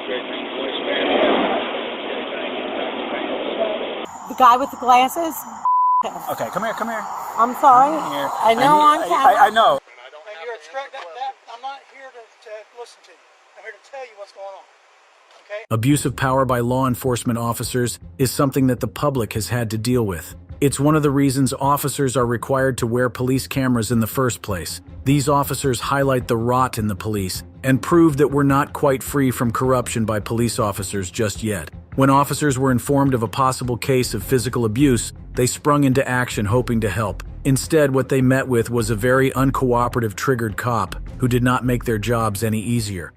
The guy with the glasses? Okay, come here, come here. I'm sorry. Here. I know on camera. I know. And you're I'm not here to listen to you. I'm here to tell you what's going on. Okay? Abuse of power by law enforcement officers is something that the public has had to deal with. It's one of the reasons officers are required to wear police cameras in the first place. These officers highlight the rot in the police and prove that we're not quite free from corruption by police officers just yet. When officers were informed of a possible case of physical abuse, they sprung into action hoping to help. Instead, what they met with was a very uncooperative, triggered cop who did not make their jobs any easier.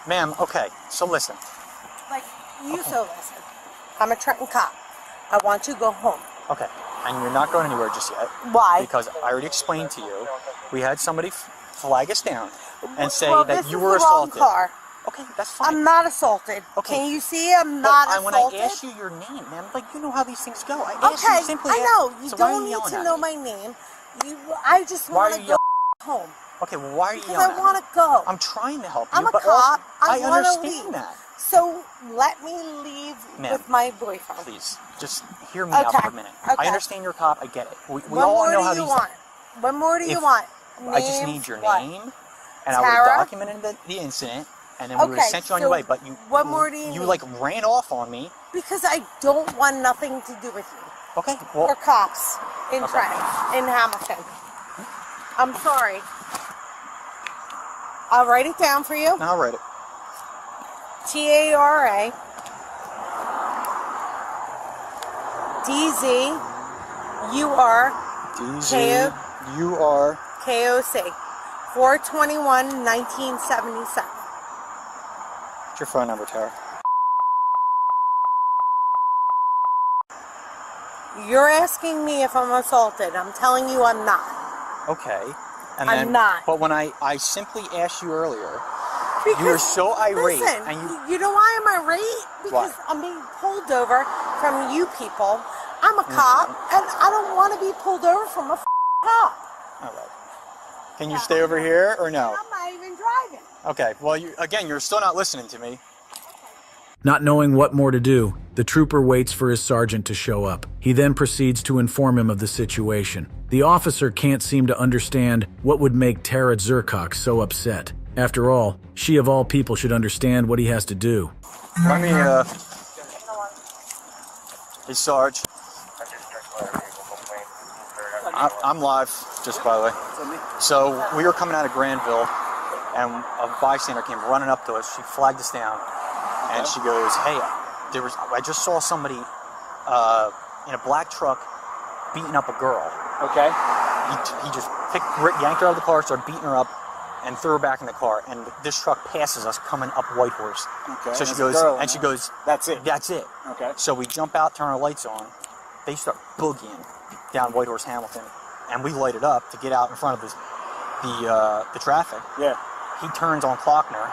Ma'am, okay, so listen. So listen. I'm a Trenton cop. I want to go home. Okay, and you're not going anywhere just yet. Why? Because I already explained to you, we had somebody flag us down and say well, that you this were is the wrong assaulted. car. Okay, that's fine. I'm not assaulted. Okay. Can you see I'm not When assaulted? I asked you your name, ma'am, you know how these things go. I asked Okay, you simply. I know. You so why are don't you need yelling to at know me? my name. I just Why are want to you go home. Okay, well, why are you Because yelling I want to go. I'm trying to help you, I'm a but cop. also, I want to understand leave. that. So let me leave Ma'am, with my boyfriend. Please, just hear me out for a minute. Okay. I understand you're a cop. I get it. We What all more know do how you these. want? What more do you If- want? I just need Names, your what? name, and I would have Tara? documented the incident, and then we would have Okay, sent you on your so way. But what more do you need? like ran off on me. Because I don't want nothing to do with you. Okay, well, Or cops in Okay. Trenton, in Hamilton. I'm sorry. I'll write it down for you. I'll write it. TARA DZ UR DZ, you are. KOC 4/21/1977. What's your phone number, Tara? You're asking me if I'm assaulted. I'm telling you I'm not. Okay. And I'm not. But when I simply asked you earlier, Because, you were so irate, listen, and you know why I'm irate? Because Why? I'm being pulled over from you people. I'm a cop, and I don't want to be pulled over from a cop. All right. Can you stay over here or no? I'm not even driving. Okay. Well, you're still not listening to me. Not knowing what more to do, the trooper waits for his sergeant to show up. He then proceeds to inform him of the situation. The officer can't seem to understand what would make Tara Zurkok so upset. After all, she of all people should understand what he has to do. Let me, Hey, Sarge. I'm live, just by the way. So, we were coming out of Granville, and a bystander came running up to us. She flagged us down, and she goes, hey, I just saw somebody in a black truck beating up a girl. Okay. He just yanked her out of the car, started beating her up, and threw her back in the car. And this truck passes us coming up Whitehorse. Okay. So she There's a girl in goes, there. That's it. that's it. Okay. So we jump out, turn our lights on. They start boogieing down Whitehorse Hamilton, and we light it up to get out in front of the traffic. Yeah. He turns on Klockner,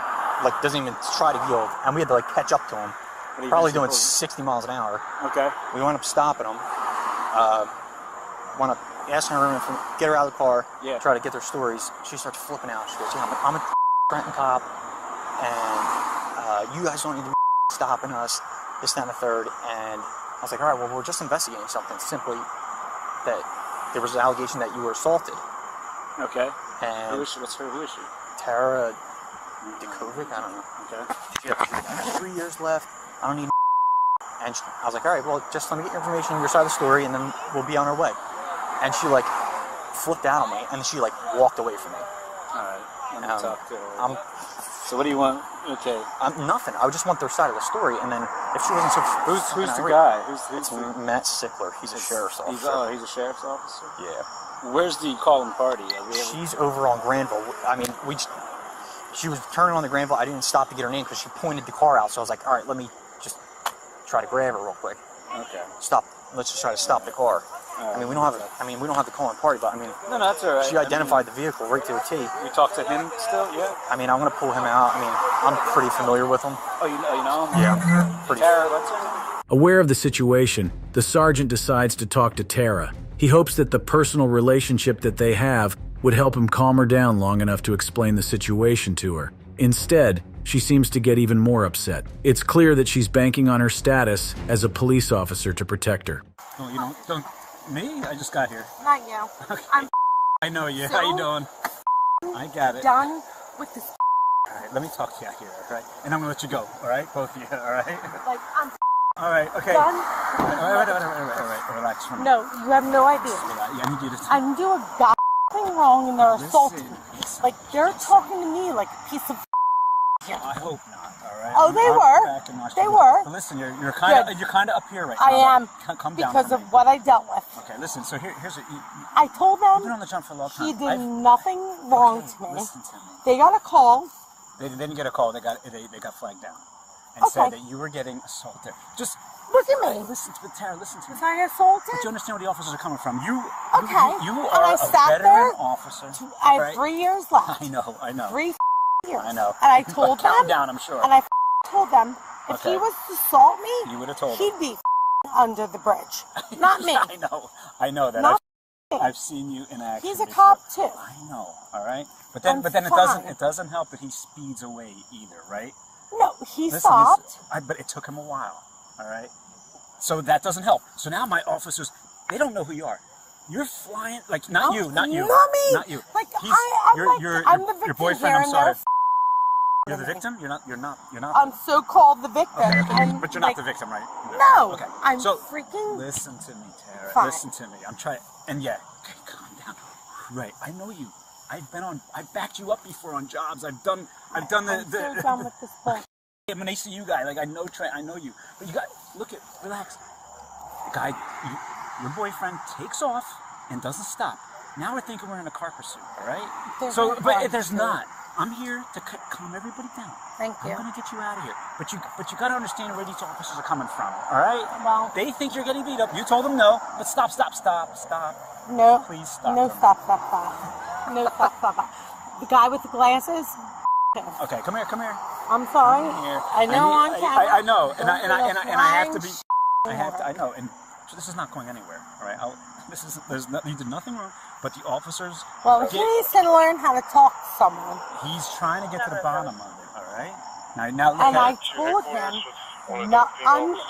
doesn't even try to yield, and we had to catch up to him. Probably doing 60 miles an hour. Okay. We wound up stopping him. Asking her to get her out of the car. Yeah. Try to get their stories. She starts flipping out. She goes, "Yeah, I'm a Trenton cop, and you guys don't need to be stopping us." This, that, and the third. And I was like, "All right, well, we're just investigating something. Simply that there was an allegation that you were assaulted." Okay. And Who is she? Who is she? Tara Dakovic, I don't know. Okay. She had 3 years left. I don't need. And I was like, all right, well, just let me get your information, your side of the story, and then we'll be on our way. And she flipped out on me, and she walked away from me. All right. Let me talk to her. So what do you want? Okay. Nothing. I just want their side of the story, and then if she wasn't so. Who's the guy? Who's It's Matt Sickler. He's a sheriff's officer. He's a sheriff's officer. Yeah. Where's the calling party? She's over on Granville. I mean, she was turning on the Granville. I didn't stop to get her name because she pointed the car out. So I was like, all right, let me just try to grab her real quick. Okay. Stop. Let's just try to stop the car. Right. We don't have the calling party, but No, that's all right. she identified the vehicle right to a T. You talk to him still? Yeah. I'm gonna pull him out. I'm pretty familiar with him. Oh, you know him? Yeah. Pretty. Tara, that's her name? Aware of the situation, the sergeant decides to talk to Tara. He hopes that the personal relationship that they have would help him calm her down long enough to explain the situation to her. Instead, she seems to get even more upset. It's clear that she's banking on her status as a police officer to protect her. Oh, you don't me? I just got here. Not you. I'm I know you. So How you doing? I got it. done with this. All right, let me talk to you out here, all right? And I'm gonna let you go, all right? Both of you, all right? Like, I'm All right, okay. done. All right. Relax for me. No, you have no idea. Yeah, I need you to... I'm doing thing wrong and they're assaulting me. Listen. Like, they're talking to me like a piece of I hope not, all right? Oh, they I'll were. go back and watch They the- were. But listen, you're kind of up here right now. I am, Come down because for of me. what I dealt with. Okay, listen, so here's what I told you've been them on the jump for a long time. he did nothing wrong Okay, to me. listen to me. They got a call. They didn't get a call. They got flagged down and Okay. said that you were getting assaulted. Just Look at me. listen to Tara. Listen to me. Was I assaulted? But you understand where the officers are coming from. You And are I a sat veteran there officer. I have right? 3 years left. I know. 3 years. I know. And I told Calm them. down, I'm sure. And I told them if Okay. he was to assault me, You would have told he'd them. be under the bridge, not me. I know that. Not I've seen you in action. He's a before. cop too. I know. All right. But then I'm it fine. doesn't help that he speeds away either, right? No, he Listen, stopped. but it took him a while. All right. So that doesn't help. So now my officers, they don't know who you are. You're flying like not you. Not me. Not you. Like He's- I'm your the victim boyfriend. here, I'm and sorry. they're You're the victim. You're not. I'm so called the victim. Okay. And, But you're not like, the victim, right? No, Okay. I'm So freaking. listen to me, Tara. Fine. Listen to me. I'm trying. And yeah. Okay, calm down. Right. I know you. I backed you up before on jobs. I've done I'm so done with this bull. I'm an ACU guy. Like I know you. But you got relax. The guy, your boyfriend takes off and doesn't stop. Now we're thinking we're in a car pursuit. All right. There's no car But there's pursuit. not. I'm here to calm everybody down. Thank you. I'm gonna get you out of here. But you got to understand where these officers are coming from. All right. Well- they think you're getting beat up. You told them no. But stop. No. Please stop. No, them. stop. No, stop. The guy with the glasses. Okay, come here. I'm sorry. Here. I know on camera. I know, and I have to be. Flying I know, and so this is not going anywhere. All right, you did nothing wrong, but the officers. Well, he needs to learn how to talk to someone. He's trying to get to the bottom of it. All right. Now look And at I told him,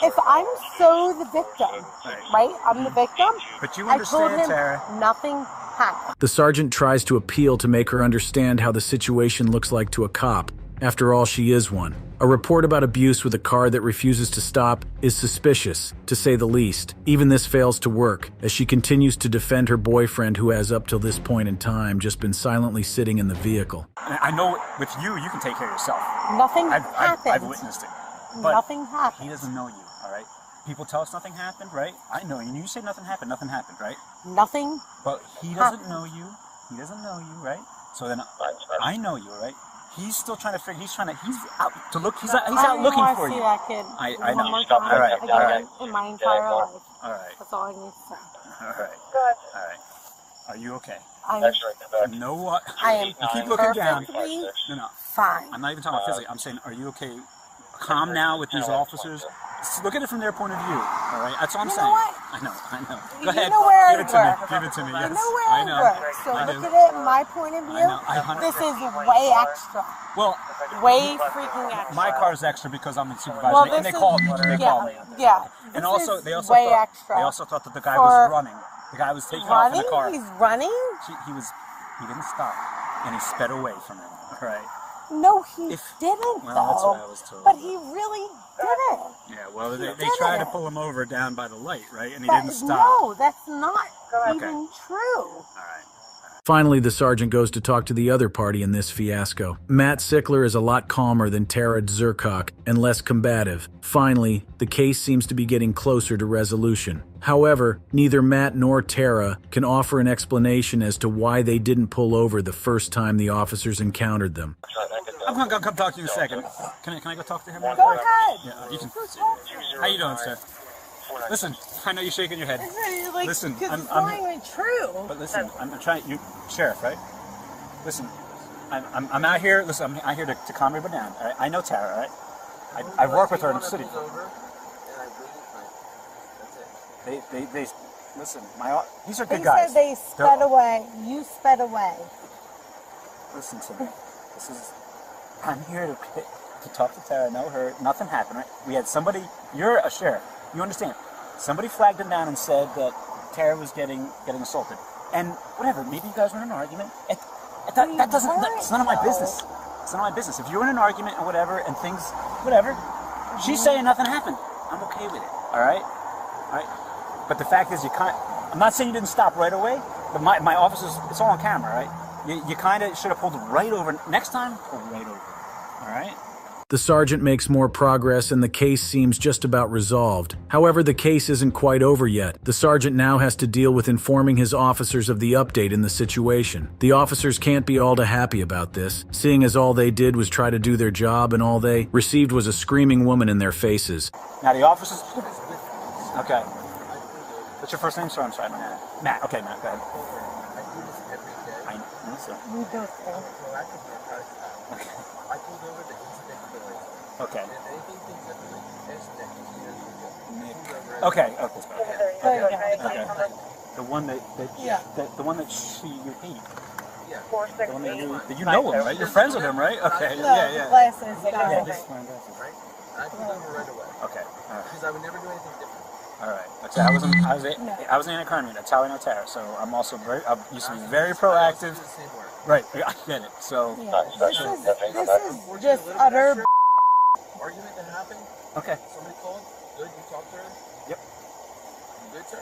if I'm so the victim, right? I'm the victim. But you I told understand, him Tara. nothing happened. The sergeant tries to appeal to make her understand how the situation looks like to a cop. After all, she is one. A report about abuse with a car that refuses to stop is suspicious, to say the least. Even this fails to work, as she continues to defend her boyfriend who has up till this point in time just been silently sitting in the vehicle. And I know with you can take care of yourself. Nothing I've happened. witnessed it. But Nothing happened. he doesn't know you. All right. People tell us nothing happened, right? I know you. You say nothing happened, right? Nothing. But he doesn't know you. He doesn't know you, right? So then I know you, right? He's still trying to figure. He's out to look. He's out looking for see you. that kid I know. one more time All right. again in my entire life. All right. That's all I need to say. All right. All right. Are you okay? You know what? I am You keep looking down. perfectly No. fine. I'm not even talking about physically. I'm saying, are you okay? Calm now with these officers. Look at it from their point of view. All right. That's all I'm You know saying. what? I know. You Go ahead. know where Give I it to me. work. Give it to me. Yes. You know where I I know. work. So I look do. at it in my point of view. know. This is way extra. Well, Way freaking extra. my car's extra because I'm the supervisor, Well, and they this called is- me. They yeah, called me. yeah. And This also, is they also way thought extra they also thought that the guy for- was running. The guy was taking off in Running? the car. He's running? He didn't stop, and he sped away from him. All right. No, he If- well, that's what I was told. But he really didn't. Yeah. Well, they did tried to it. pull him over down by the light, right? And he That- didn't stop. No, that's not even true. All right. Finally, the sergeant goes to talk to the other party in this fiasco. Matt Sickler is a lot calmer than Tara Zercock and less combative. Finally, the case seems to be getting closer to resolution. However, neither Matt nor Tara can offer an explanation as to why they didn't pull over the first time the officers encountered them. I'm gonna come talk to you in a second. Can I go talk to him? Go ahead. Yeah. You can. Go talk to him. How you doing, sir? Listen, I know you're shaking your head. Like, Listen, 'cause I'm- it's not even true. But listen, I'm trying. You, sheriff, right? Listen, I'm out here. Listen, I'm out here to calm everybody down. All right? I know Tara, right? I've worked with her in the city. Listen, these are good He guys. said they sped away. You sped away. Listen to me. I'm here to talk to Tara, know her. Nothing happened, right? We had somebody, you're a sheriff. You understand. Somebody flagged him down and said that Tara was getting assaulted. And whatever, maybe you guys were in an argument. It's none of my business. It's none of my business. If you're in an argument or whatever, and things, whatever, she's saying nothing happened. I'm okay with it, all right? All right? But the fact is, I'm not saying you didn't stop right away, but my officers, it's all on camera, right? You kind of should have pulled right over. Next time, pull right over, all right? The sergeant makes more progress and the case seems just about resolved. However, the case isn't quite over yet. The sergeant now has to deal with informing his officers of the update in the situation. The officers can't be all too happy about this, seeing as all they did was try to do their job and all they received was a screaming woman in their faces. Now the officers... Okay. What's your first name, sir? I'm sorry. Matt. Okay, Matt, go ahead. I know, sir. We both do. Okay. Okay. The one that you hate. The one that you know him, right? You're friends with him, right? Okay. Yeah. Glasses. Yeah. I pulled over right away. Okay. All right. Because I would never do anything different. All right. Okay. I was in an economy. That's how I know Tara. So I'm also I used to be very proactive. Right. I get it. So. Yeah. This is just utter. Argument that happened. Okay. Somebody called. Good. You talked to her. Yep. You good, sir?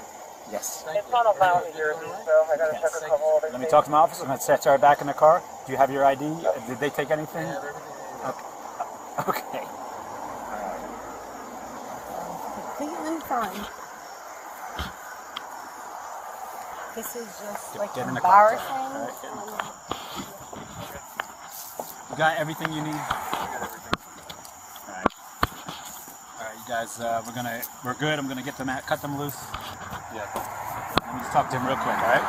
Yes. It's not allowed here, so I got to check a couple other Let me talk to my officer. I'm going to set Tara back in the car. Do you have your ID? Did they take anything? I have everything. Okay. Completely fine. This is just like Get in the car. embarrassing. All right, get in the car. You got everything you need? All right, you guys, we're good. I'm gonna cut them loose. Yeah. Let me just talk to him real quick, all right?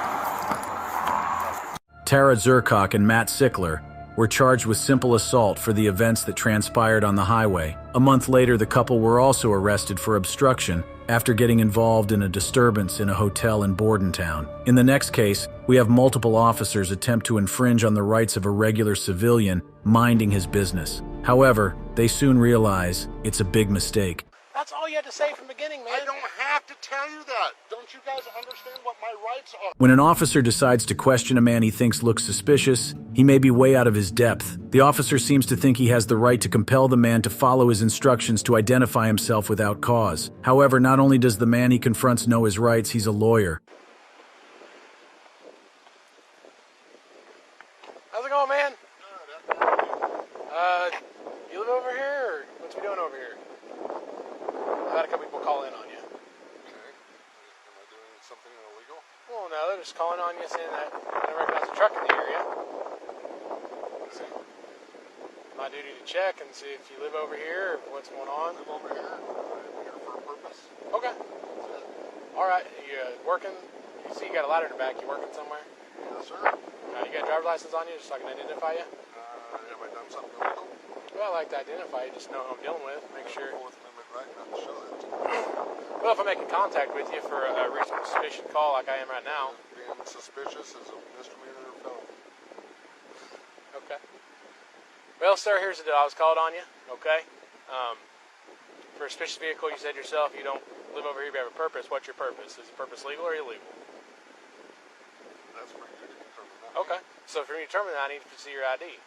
Tara Zurkok and Matt Sickler were charged with simple assault for the events that transpired on the highway. A month later, the couple were also arrested for obstruction after getting involved in a disturbance in a hotel in Bordentown. In the next case, we have multiple officers attempt to infringe on the rights of a regular civilian minding his business. However, they soon realize it's a big mistake. That's all you had to say from the beginning, man. I don't have to tell you that. Don't you guys understand what my rights are? When an officer decides to question a man he thinks looks suspicious, he may be way out of his depth. The officer seems to think he has the right to compel the man to follow his instructions to identify himself without cause. However, not only does the man he confronts know his rights, he's a lawyer. How's it going, man? You live over here, or what's we doing over here? I've had a couple people call in on you. Okay. Am I doing something illegal? Well, no, they're just calling on you saying that they don't recognize a truck in the area. So, my duty to check and see if you live over here or what's going on. I live over here. I'm here for a purpose. Okay. All right. You working? You see you got a ladder in the back. You working somewhere? Yes, sir. You got a driver's license on you just so I can identify you? Have I done something illegal? Well, I like to identify you, just know who I'm dealing with, make sure. Fourth Amendment right not to show that to me. Well, if I'm making contact with you for a reasonable suspicion call like I am right now. Being suspicious is a misdemeanor or felony. Okay. Well, sir, here's the deal. I was called on you, okay? For a suspicious vehicle, you said yourself you don't live over here, you have a purpose. What's your purpose? Is the purpose legal or illegal? That's for you to determine that. Okay. So for me to determine that, I need to see your ID.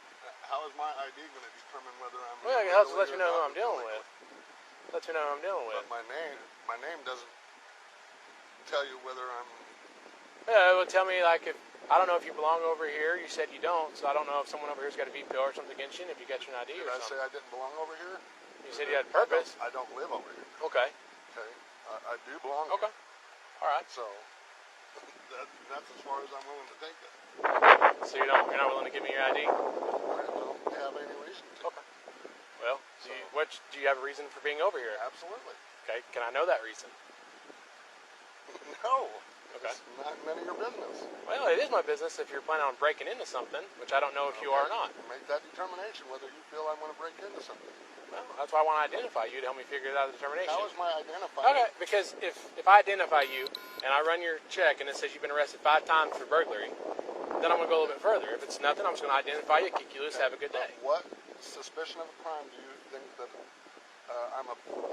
How is my ID going to determine whether I'm... Well, it helps to let you know who I'm dealing with. Let you know who I'm dealing with. But my name doesn't tell you whether I'm... Yeah, it would tell me, like, if I don't know if you belong over here. You said you don't, so I don't know if someone over here's got a veto or something against you, and if you got your ID Did or I say something. I didn't belong over here? You said you had a purpose. I don't live over here. Okay. Okay. I do belong Okay. here. All right. So that's as far as I'm willing to take that. So you're not willing to give me your ID? I don't have any reason to. Okay. Well, do you have a reason for being over here? Absolutely. Okay. Can I know that reason? No. Okay. It's not none of your business. Well, it is my business if you're planning on breaking into something, which I don't know if you are or not. Make that determination whether you feel I want to break into something. Well, that's why I want to identify you to help me figure out the determination. How is my identifying? Okay, because if I identify you and I run your check and it says you've been arrested 5 times for burglary, then I'm going to go a little bit further. If it's nothing, I'm just going to identify you, kick you loose, have a good day. What suspicion of a crime do you think that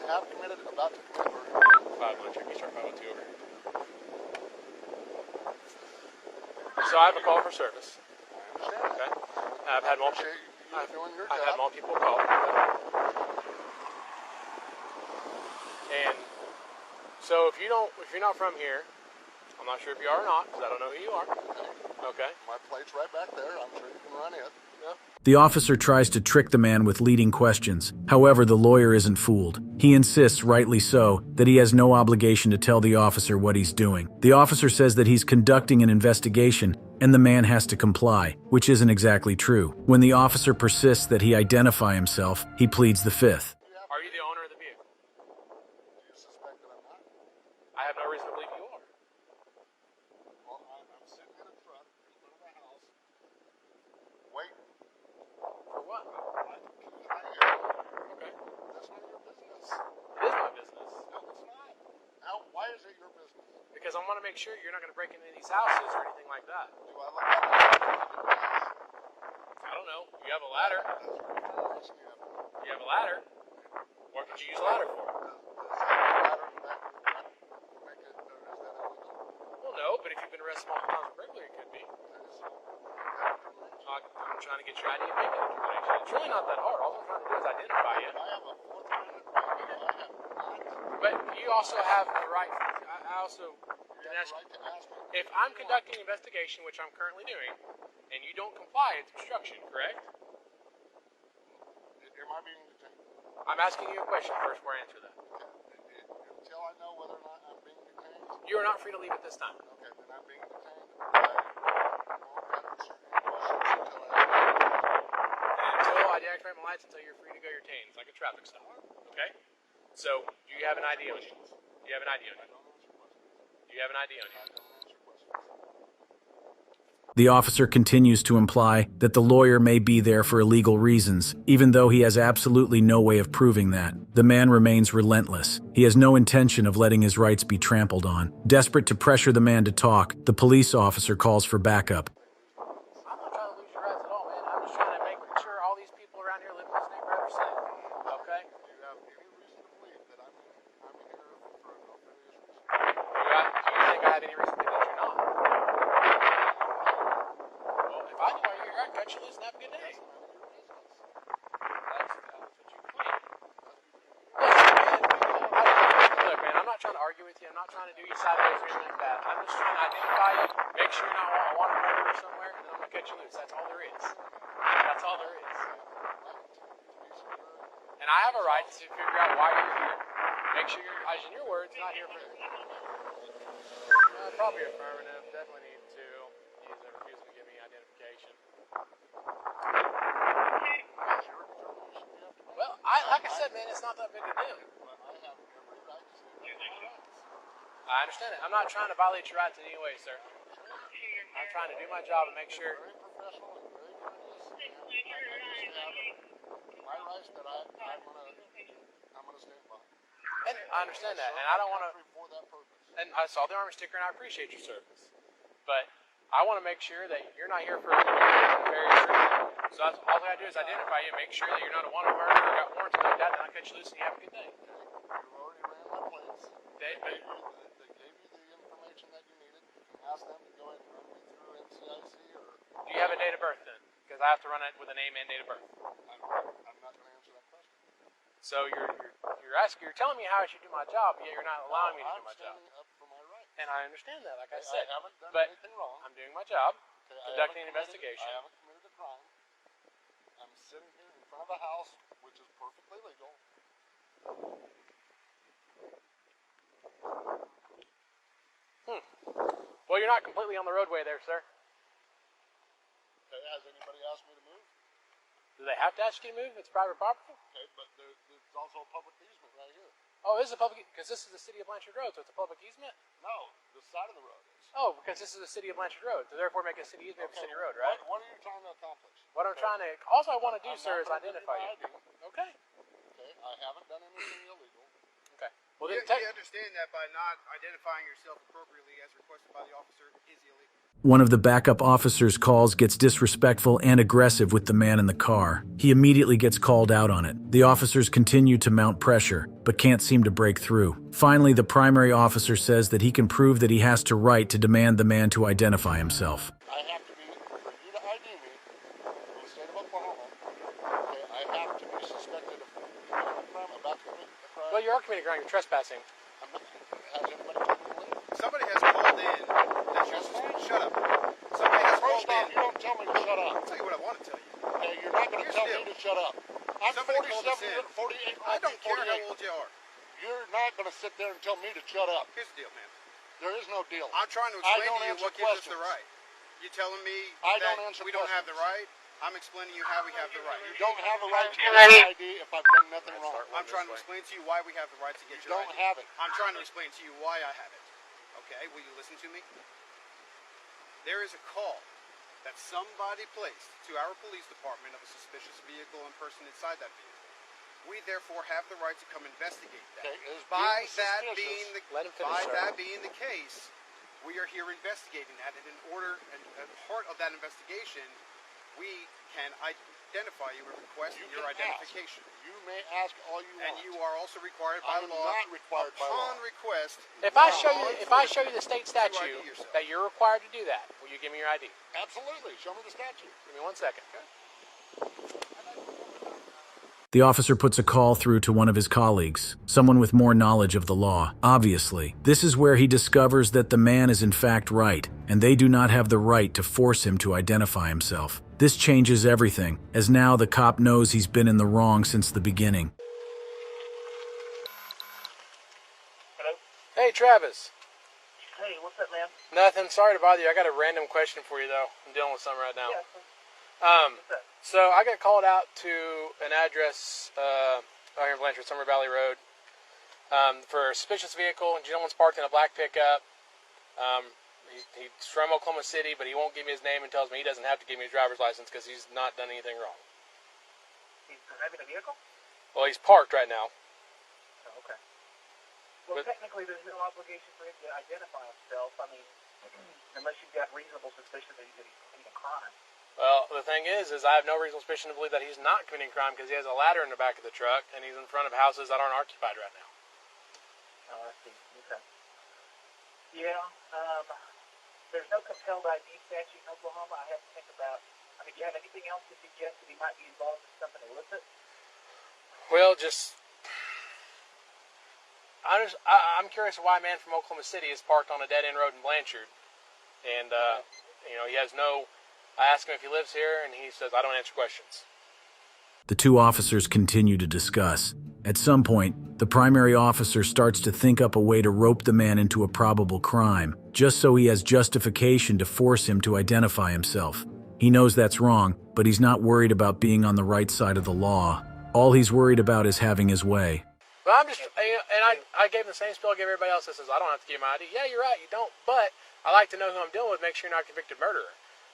have committed, about to commit, or 500, check me start 502 over here. So I have a call for service. I understand? Okay. I've had multiple. Appreciate you doing your I've had job. multiple calls. And so if you're not from here, I'm not sure if you are or not, because I don't know who you are. Okay. My plate's right back there. I'm sure you can run it. Yeah. The officer tries to trick the man with leading questions. However, the lawyer isn't fooled. He insists, rightly so, that he has no obligation to tell the officer what he's doing. The officer says that he's conducting an investigation and the man has to comply, which isn't exactly true. When the officer persists that he identify himself, he pleads the fifth. Are you the owner of the vehicle? Do you suspect that I'm not? I have no reason to believe you are. Well, I'm sitting in a truck in front of a house. Wait. For what? Okay. That's none of your business. It is my business. No, it's not. Now, why is it your business? Because I want to make sure you're not going to break into these houses or anything like that. Do I look like a I don't know. You have a ladder. That's what you have. You have a ladder. What could you use a ladder for? Well, no, but if you've been arrested multiple times for burglary, it could be. I'm trying to get your ID and make a determination. It's really not that hard. All I'm trying to do is identify you. I have a Fourth Amendment right. I have not. But you also have the right. I also didn't ask. Right to ask me. If I'm conducting an investigation, which I'm currently doing, and you don't comply, it's obstruction, correct? Am I being detained? I'm asking you a question first before I answer that. Until I know whether or not I'm being detained. You are not free to leave at this time. Okay, then I'm being detained. I won't answer any questions Until I deactivate my lights, until you're free to go your taint. It's like a traffic stop. Okay? So, do you have an ID on you? Do you have an ID on you? Do you have an ID on you? The officer continues to imply that the lawyer may be there for illegal reasons, even though he has absolutely no way of proving that. The man remains relentless. He has no intention of letting his rights be trampled on. Desperate to pressure the man to talk, the police officer calls for backup. I'm not trying to lose your rights at all, man. I'm just trying to make sure all these people around here living in this neighborhood are safe. Okay? Do you have any reason to believe that I'm here for no nefarious reason? Do you think I have any reason to think that you're not? Well, if I knew why you're here, I'd cut you loose and have a good day. That's what you claim. Look, man, I'm not trying to argue with you. I'm not trying to do you sideways or anything like that. I'm just trying to identify you, make sure you're not a wanted murderer somewhere, and then I'm going to cut you loose. That's all there is. That's all there is. And I have a right to figure out why you're here. Make sure you're, as in your words, not here for... probably affirmative. Definitely need to use and refusing to give me identification. Well, like I said, man, it's not that big a deal. I understand it. I'm not trying to violate your rights in any way, sir. I'm trying to do my job and make sure. Very professional and very courteous. My rights that I'm gonna stand by. And I understand that, and I don't want to. For that purpose. And I saw the Army sticker, and I appreciate your service. But I want to make sure that you're not here for a nefarious reason. So that's all I gotta do is identify you, make sure that you're not a wanted murderer or got warrants like that, and I'll cut you loose and you have a good day. You already ran my plates. They gave you the information that you needed. You can ask them to go ahead and run me through NCIC or. Do you have a date of birth then? Because I have to run it with a name and date of birth. I'm not going to answer that question. So you're telling me how I should do my job, yet you're not allowing me to do my job. I'm standing up for my rights. And I understand that, like I said. I haven't done but anything wrong. I'm doing my job, Okay, conducting an investigation. I haven't committed a crime. I'm sitting here in front of a house, which is perfectly legal. Well, you're not completely on the roadway there, sir. Okay, has anybody asked me to move? Do they have to ask you to move? It's private property. Okay, but there's also a public easement right here. Oh, this is a public, because this is the city of Blanchard Road, so it's a public easement? No, the side of the road is. Oh, because this is the city of Blanchard Road, so therefore make it a city easement of city road, right? What are you trying to accomplish? What I'm trying to, also I want to do, I'm sir, is not gonna identify give you. ID. Okay. Okay, I haven't done anything illegal. Okay. Well, You, then you understand that by not identifying yourself appropriately as requested by the officer is illegal. One of the backup officers' calls gets disrespectful and aggressive with the man in the car. He immediately gets called out on it. The officers continue to mount pressure, but can't seem to break through. Finally, the primary officer says that he can prove that he has to right to demand the man to identify himself. I have to be, for you to ID me in the state of Oklahoma, okay, I have to be suspected of committing a crime, about to commit a crime. well, you are committing a crime, you're trespassing. Has anybody told me to leave? Somebody has called in that you're shut up. Somebody has First called off, in. you don't tell me to shut up. I'll tell you what I want to tell you. Okay, you're not going to Here's tell the me deal. to shut up. I'm Somebody called us 47, in. 48, I don't care 48. how old you are. You're not going to sit there and tell me to shut up. Here's the deal, man. There is no deal. I'm trying to I explain don't to you answer what gives us the questions. right. You telling me I that don't answer we don't have the questions. right? I'm explaining to you how we have the right. You don't have a right to get your ID if I've done nothing wrong. I'm trying to explain to you why we have the right to get You your don't ID. have it. I'm trying to explain to you why I have it. Okay, will you listen to me? There is a call that somebody placed to our police department of a suspicious vehicle and person inside that vehicle. We therefore have the right to come investigate that. Okay, is By being that suspicious. being the Let him finish, by sir. that being the case, we are here investigating that, and in order and part of that investigation, we can identify you and request You your can identification. Ask. You may ask all you And want. you are also required by I'm law. not required by law. Upon request. If I show you the state ID statute yourself. that you're required to do that, will you give me your ID? Absolutely. Show me the statute. Give me 1 second. The officer puts a call through to one of his colleagues, someone with more knowledge of the law. Obviously, this is where he discovers that the man is in fact right, and they do not have the right to force him to identify himself. This changes everything, as now the cop knows he's been in the wrong since the beginning. Hello? Hey, Travis. Hey, what's up, man? Nothing. Sorry to bother you. I got a random question for you, though. I'm dealing with something right now. Yeah. What's up? So I got called out to an address out here in Blanchard, Summer Valley Road, for a suspicious vehicle. A gentleman's parked in a black pickup. He's from Oklahoma City, but he won't give me his name and tells me he doesn't have to give me his driver's license because he's not done anything wrong. He's driving a vehicle? Well, he's parked right now. Oh, okay. Well, But- technically, there's no obligation for him to identify himself. I mean, unless you've got reasonable suspicion that he's committing a crime. Well, the thing is I have no reasonable suspicion to believe that he's not committing crime because he has a ladder in the back of the truck and he's in front of houses that aren't occupied right now. Oh, I see. Okay. Yeah, there's no compelled ID statute in Oklahoma. I have to think about, I mean, do you have anything else to suggest that he might be involved in something illicit? Well, I'm curious why a man from Oklahoma City is parked on a dead-end road in Blanchard, and he has no. I ask him if he lives here, and he says I don't answer questions. The two officers continue to discuss. At some point, the primary officer starts to think up a way to rope the man into a probable crime, just so he has justification to force him to identify himself. He knows that's wrong, but he's not worried about being on the right side of the law. All he's worried about is having his way. But I'm just, and I gave him the same spiel I gave everybody else that says I don't have to give my ID. Yeah, you're right, you don't, but I like to know who I'm dealing with, make sure you're not a convicted murderer.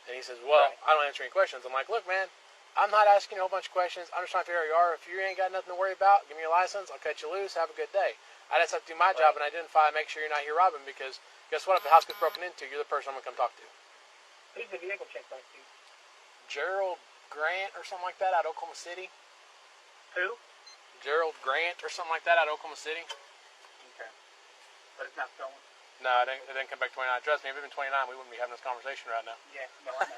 And he says, well, I don't answer any questions. I'm like, look, man, I'm not asking you a whole bunch of questions. I'm just trying to figure out who you are. If you ain't got nothing to worry about, give me your license. I'll cut you loose. Have a good day. I just have to do my job and identify and make sure you're not here robbing because guess what? If the house gets broken into, you're the person I'm going to come talk to. Who's the vehicle check back to? Gerald Grant or something like that out of Oklahoma City. Who? Gerald Grant or something like that out of Oklahoma City. Okay. But it's not stolen? No, it didn't come back 29. Trust me, if it had been 29, we wouldn't be having this conversation right now. Yeah, no, I know.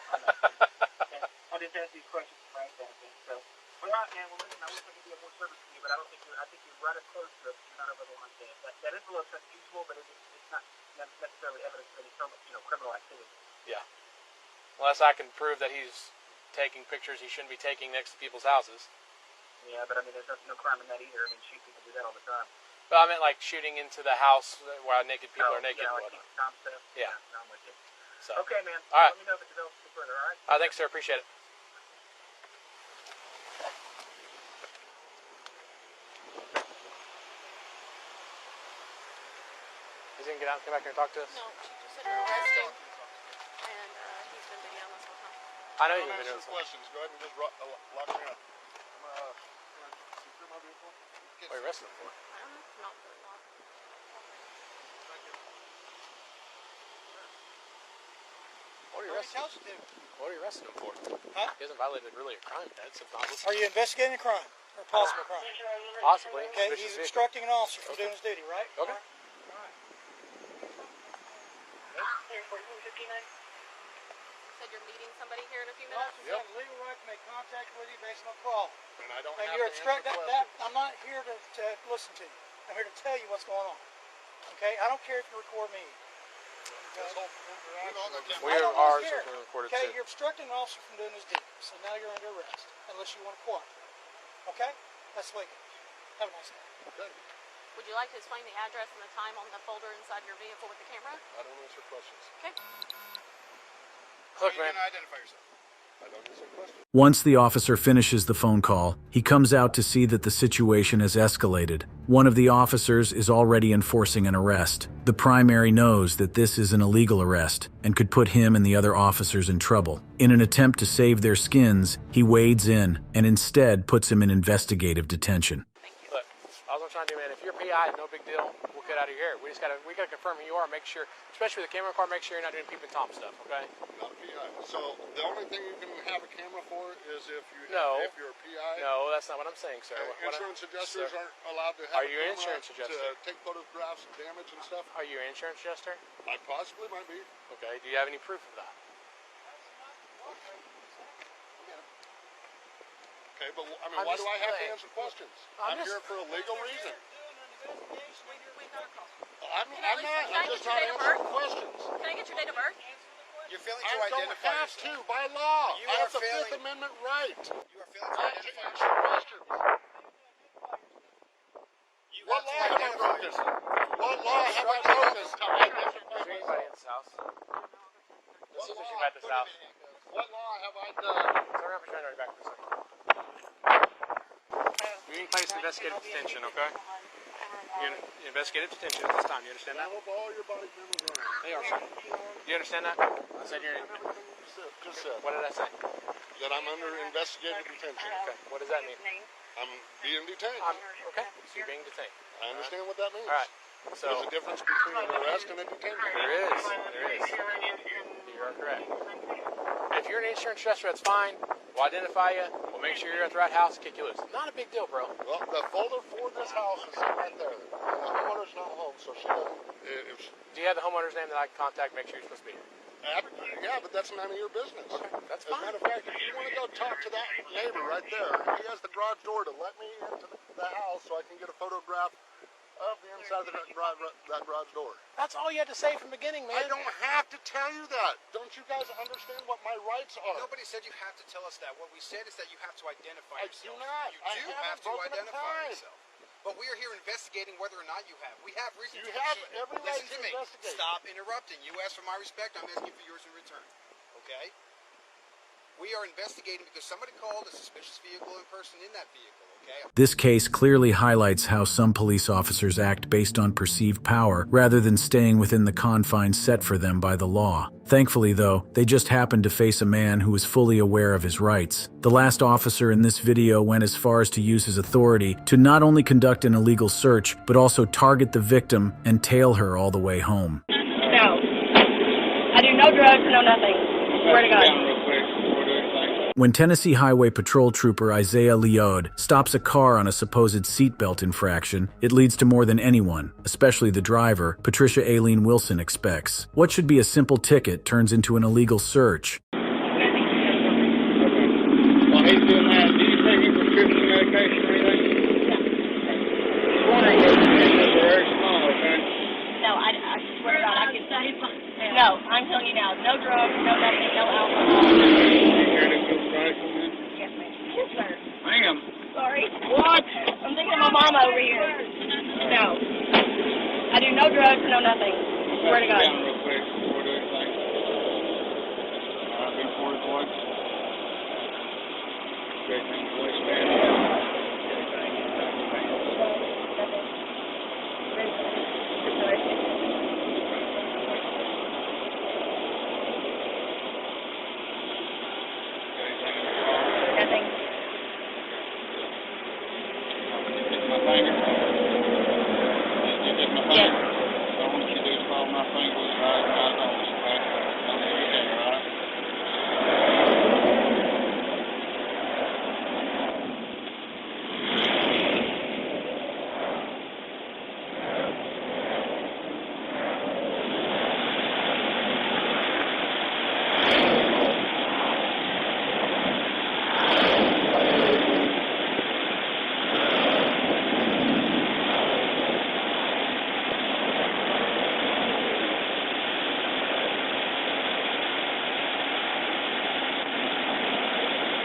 Okay. I'll just ask these questions for Frank benefit. So, all right, man. Well, listen, I wish I could be of more service to you, but I don't think I think you're right up close to it. You're not over the line there. That is a little unusual, but it's not necessarily evidence of any criminal activity. Yeah. Unless I can prove that he's taking pictures he shouldn't be taking next to people's houses. Yeah, but I mean, there's no crime in that either. I mean, shoot, people do that all the time. But I meant like shooting into the house while naked people are naked and like whatnot. Tom stuff. Yeah. No, I'm with you. So. Okay, man. All right. Let me know if it develops any further, all right? Thanks, sir. Appreciate it. didn't get out and come back here and talk to us? No, she just said you're arresting. And he's been videoing this whole time. I know you've Don't been answer doing something. questions. Go ahead and just lock me up. Secure my vehicle. What are you arresting him for? I don't know. Not very long. What are you arresting him for? What are you arresting him for? Huh? He hasn't violated really a crime, Dad. So Are you investigating a crime or a possible crime? possibly. Okay, Suspicious he's vehicle. obstructing an officer from doing his duty, right? Okay. Said you're meeting somebody here in a few The minutes. officers have a legal right to make contact with you based on a call. And I don't And have you're to answer obstructing that. questions. I'm not here to listen to you. I'm here to tell you what's going on. Okay? I don't care if you record me. This whole interaction. We I are don't really ours care. are being recorded Okay, too. you're obstructing an officer from doing his duty. So now you're under arrest, unless you want to cooperate. Okay? That's legal. Have a nice day. Okay. Would you like to explain the address and the time on the folder inside your vehicle with the camera? I don't answer questions. Okay. Look, You man. can identify yourself. I don't answer questions. Once the officer finishes the phone call, he comes out to see that the situation has escalated. One of the officers is already enforcing an arrest. The primary knows that this is an illegal arrest and could put him and the other officers in trouble. In an attempt to save their skins, he wades in and instead puts him in investigative detention. Look, all I'm trying to do, man, if you're PI, no big deal. We'll get out of here. We gotta confirm who you are. Make sure, especially with the camera car, make sure you're not doing peep and Tom stuff. Okay? Not a PI. So the only thing you can have a camera for is if you No. if you're a PI. No, that's not what I'm saying, sir. Insurance adjusters sir, aren't allowed to have Are a you an camera insurance adjuster? to take photographs of damage and stuff. Are you an insurance adjuster? I possibly might be. Okay. Do you have any proof of that? Okay, but I mean, I'm why just do I have to saying. answer questions? I'm I'm just- here for a legal reason. We got a call. I'm Can not. I I'm get just your not date of answering birth? questions. Can I get your date of birth? You're failing I to don't identify have yourself. to by law. You I are have the failing- Fifth Amendment right. You are failing to Not to identify answer yourself. questions. You What have law to have I identify broken? yourself. What law have I broken to identify Is there myself? anybody in this house? Let's see if there's anybody at this house. What law have I done? Turn around, put your hand on your back for a second. You need to place investigative detention, okay? You're in investigative detention at this time. You understand I that? hope all your body members are. They are, sir. You understand that? I said you're. Just said What did I say? that I'm under investigative detention. Okay. What does that mean? I'm being detained. Okay. So you're being detained. I understand what that means. All right. So There's a difference between an arrest and a detention. there is. There is. You are correct. If you're an insurance adjuster, that's fine. We'll identify you. We'll make sure you're at the right house. Kick you loose. Not a big deal, bro. Well, the folder for this house is sitting right there. And the homeowner's not home, so she doesn't. If she, Do you have the homeowner's name that I can contact? Make sure you're supposed to be here. yeah, but that's none of your business. Okay, that's As a fine. matter of fact, if you want to go talk to that neighbor right there, he has the garage door to let me into the house so I can get a photograph of the inside of that garage door. That's all you had to say from the beginning, man. I don't have to tell you that. Don't you guys understand what my rights are? Nobody said you have to tell us that. What we said is that you have to identify I do yourself. not. You I do haven't have to broken a identify crime. yourself. But we are here investigating whether or not you have. We have reason You to have believe. every right Listen to to me. investigate. Stop interrupting. You asked for my respect. I'm asking for yours in return. Okay? We are investigating because somebody called a suspicious vehicle and person in that vehicle. Okay? This case clearly highlights how some police officers act based on perceived power rather than staying within the confines set for them by the law. Thankfully, though, they just happened to face a man who was fully aware of his rights. The last officer in this video went as far as to use his authority to not only conduct an illegal search, but also target the victim and tail her all the way home. No. I do no drugs, no nothing. Swear to God. When Tennessee Highway Patrol Trooper Isaiah Leod stops a car on a supposed seatbelt infraction, it leads to more than anyone, especially the driver, Patricia Aileen Wilson, expects. What should be a simple ticket turns into an illegal search. While he's doing that, do you take any prescription medication or anything? It's very small, okay? No, I swear to God, I can tell you. No, I'm telling you now, no drugs, no nothing, no alcohol. You care to feel rifle, man? Yes, ma'am. Yes, sir. Ma'am. Sorry. What? I'm thinking of my mama over here. No. I do no drugs, no nothing. Swear to God. Down real quick before we do anything. All right, before it works. Great thing to waistband.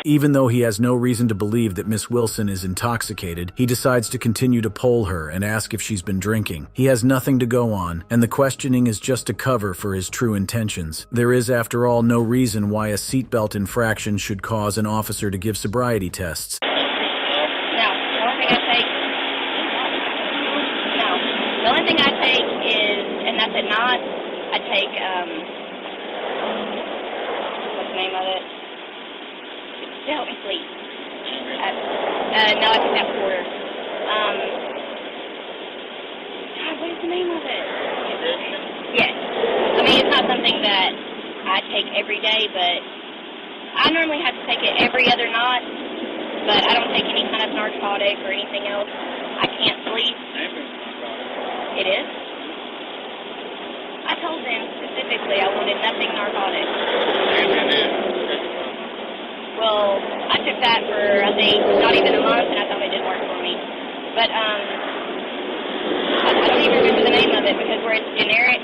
Even though he has no reason to believe that Miss Wilson is intoxicated, he decides to continue to poll her and ask if she's been drinking. He has nothing to go on, and the questioning is just a cover for his true intentions. There is, after all, no reason why a seatbelt infraction should cause an officer to give sobriety tests. No. The only thing I take is, and that's at NOT, I take, what's the name of it? To help me sleep. No, I took that quarter. God, what is the name of it? Yes. I mean, it's not something that I take every day, but I normally have to take it every other NOT, but I don't take any kind of narcotic or anything else. I can't sleep. It is? I told them specifically I wanted nothing narcotic. Well, I took that for, I think, not even a month, and I thought it didn't work for me. But, I don't even remember the name of it because where it's generic,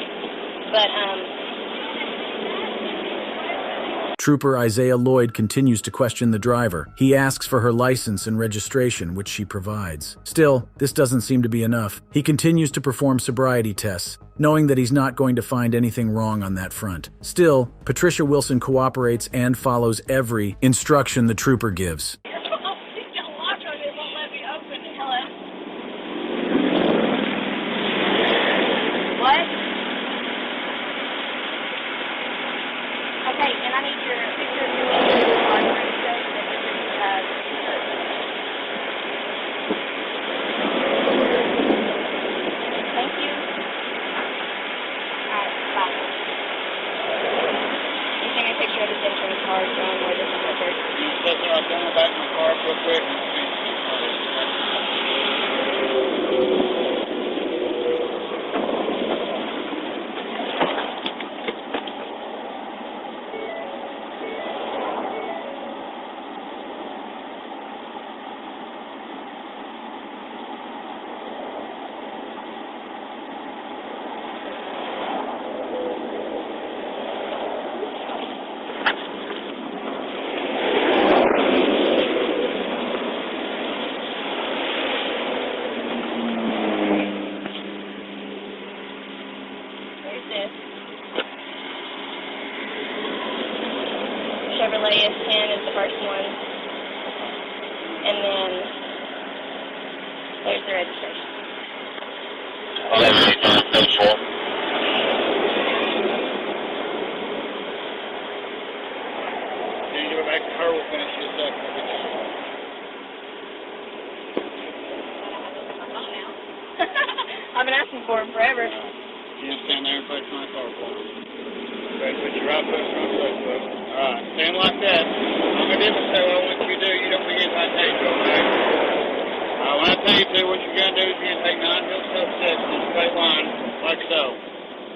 but, Trooper Isaiah Lloyd continues to question the driver. He asks for her license and registration, which she provides. Still, this doesn't seem to be enough. He continues to perform sobriety tests, knowing that he's not going to find anything wrong on that front. Still, Patricia Wilson cooperates and follows every instruction the trooper gives. Chevrolet S10 is the first one, and then there's the registration. Then you go back to her, we'll finish this up. I've been asking for him forever. You can stand there and place my car for him. Okay, put your right foot, front foot. Alright, stand like that. I'm going to demonstrate what I want you to do. You don't forget what I tell you to, okay? When I tell you to, what you're going to do is you're going to take 9 heel toe steps in a straight line, like so.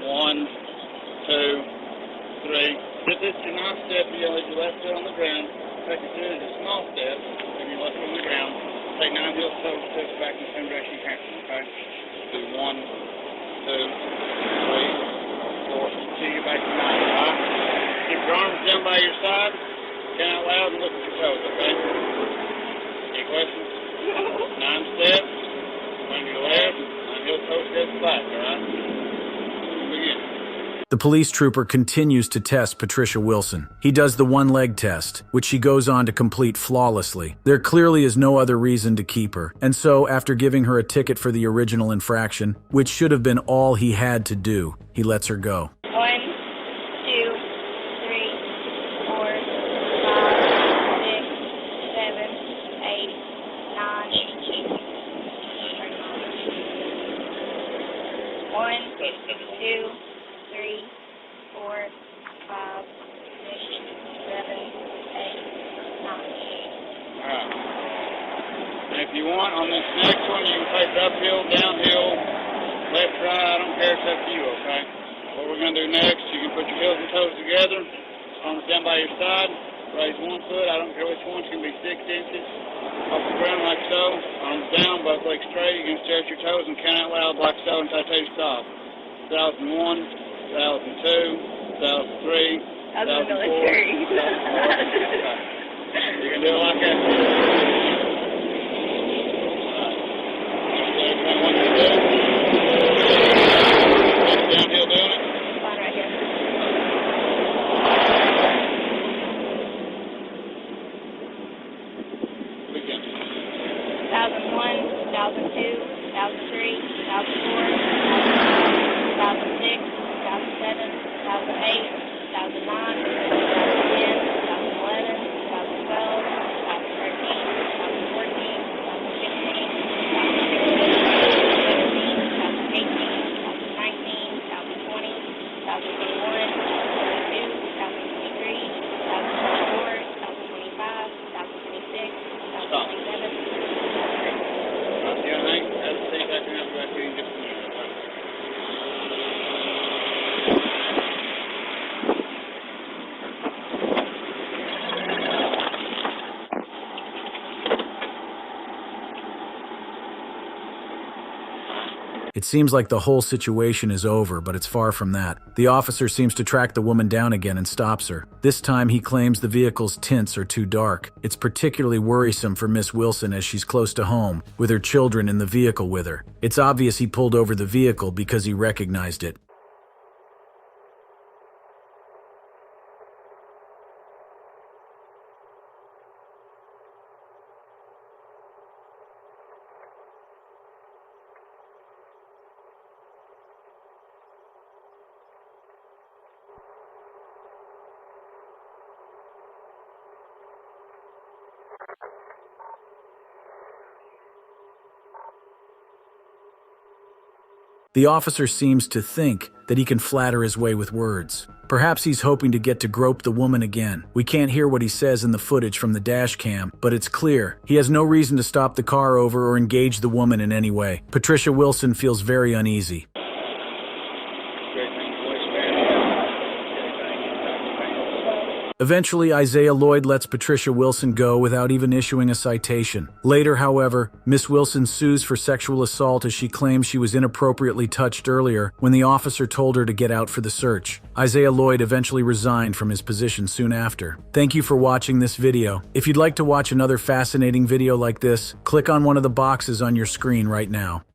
1, 2, 3. If this is your 9th step, you'll leave your left foot on the ground. Take it through as a small step, leave your left foot on the ground. Take 9 heel toe steps back in the same direction you can, okay? Do 1, 2, 3, 4, until you get back to 9, alright? Keep your arms down by your side, count out loud and look at your toes, okay? Any questions? 9 steps, turn to your left, 9 heel toe steps back, alright? Begin. The police trooper continues to test Patricia Wilson. He does the one-leg test, which she goes on to complete flawlessly. There clearly is no other reason to keep her, and so after giving her a ticket for the original infraction, which should have been all he had to do, he lets her go. 1, 2, 3, 4, 5, 6, 7, 8, 9. 1, 2, 3, 4, 5, 6, 7, 8, 9. Alright. And if you want, on this next one, you can take uphill, downhill, left, right, I don't care, it's up to you, okay? What we're going to do next, you can put your heels and toes together, arms down by your side, raise one foot, I don't care which one, it's going to be 6 inches off the ground like so, arms down, both legs straight, you can stretch your toes and count out loud like so until I tell you to stop. 2001, 2002, 2003, 2004. You can do feel like that. Everyone wants to do it. Downhill doing it. Fine right here. We got 2001, 2002, 2003, 2004, 2006, 2007, 2008, 2009, 2010, 2011, 2012, 2013, 2014, 2015, 2016, 2017, 2018, 2019, 2020, 2021, 2022, 2023, 2024, 2025, 2026, 2027. Yeah, I have to take back and have back here in just a minute. It seems like the whole situation is over, but it's far from that. The officer seems to track the woman down again and stops her. This time he claims the vehicle's tints are too dark. It's particularly worrisome for Miss Wilson as she's close to home, with her children in the vehicle with her. It's obvious he pulled over the vehicle because he recognized it. The officer seems to think that he can flatter his way with words. Perhaps he's hoping to get to grope the woman again. We can't hear what he says in the footage from the dash cam, but it's clear he has no reason to stop the car over or engage the woman in any way. Patricia Wilson feels very uneasy. Eventually, Isaiah Lloyd lets Patricia Wilson go without even issuing a citation. Later, however, Miss Wilson sues for sexual assault as she claims she was inappropriately touched earlier when the officer told her to get out for the search. Isaiah Lloyd eventually resigned from his position soon after. Thank you for watching this video. If you'd like to watch another fascinating video like this, click on one of the boxes on your screen right now.